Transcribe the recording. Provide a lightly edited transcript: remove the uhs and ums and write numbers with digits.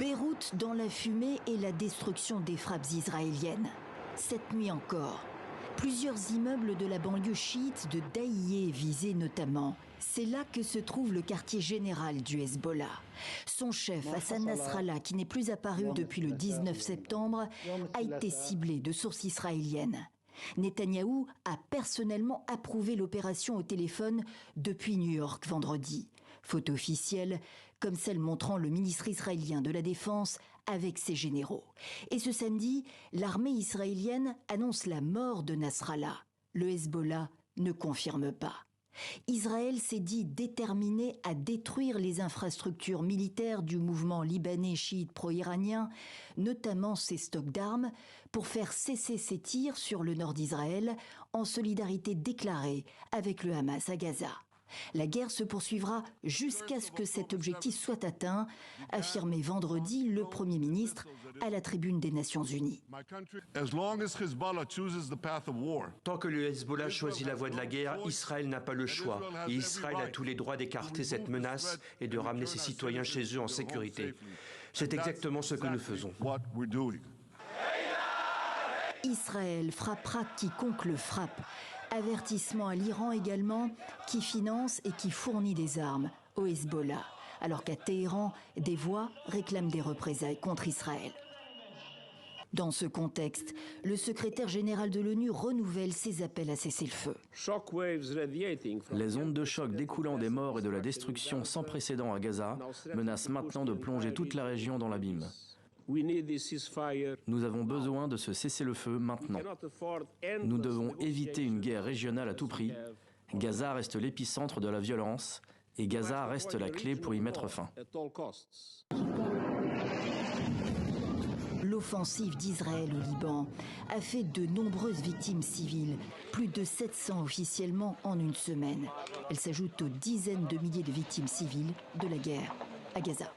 Beyrouth dans la fumée et la destruction des frappes israéliennes. Cette nuit encore, plusieurs immeubles de la banlieue chiite de Dahiye visés notamment. C'est là que se trouve le quartier général du Hezbollah. Son chef, Hassan Nasrallah, qui n'est plus apparu depuis le 19 septembre, a été ciblé de sources israéliennes. Netanyahou a personnellement approuvé l'opération au téléphone depuis New York vendredi. Photo officielle, comme celle montrant le ministre israélien de la Défense avec ses généraux. Et ce samedi, l'armée israélienne annonce la mort de Nasrallah. Le Hezbollah ne confirme pas. Israël s'est dit déterminé à détruire les infrastructures militaires du mouvement libanais chiite pro-iranien, notamment ses stocks d'armes, pour faire cesser ses tirs sur le nord d'Israël, en solidarité déclarée avec le Hamas à Gaza. La guerre se poursuivra jusqu'à ce que cet objectif soit atteint, affirmait vendredi le Premier ministre à la tribune des Nations Unies. Tant que le Hezbollah choisit la voie de la guerre, Israël n'a pas le choix. Et Israël a tous les droits d'écarter cette menace et de ramener ses citoyens chez eux en sécurité. C'est exactement ce que nous faisons. Israël frappera quiconque le frappe. Avertissement à l'Iran également, qui finance et qui fournit des armes au Hezbollah, alors qu'à Téhéran, des voix réclament des représailles contre Israël. Dans ce contexte, le secrétaire général de l'ONU renouvelle ses appels à cesser le feu. Les ondes de choc découlant des morts et de la destruction sans précédent à Gaza menacent maintenant de plonger toute la région dans l'abîme. Nous avons besoin de ce cessez-le-feu maintenant. Nous devons éviter une guerre régionale à tout prix. Gaza reste l'épicentre de la violence et Gaza reste la clé pour y mettre fin. L'offensive d'Israël au Liban a fait de nombreuses victimes civiles, plus de 700 officiellement en une semaine. Elle s'ajoute aux dizaines de milliers de victimes civiles de la guerre à Gaza.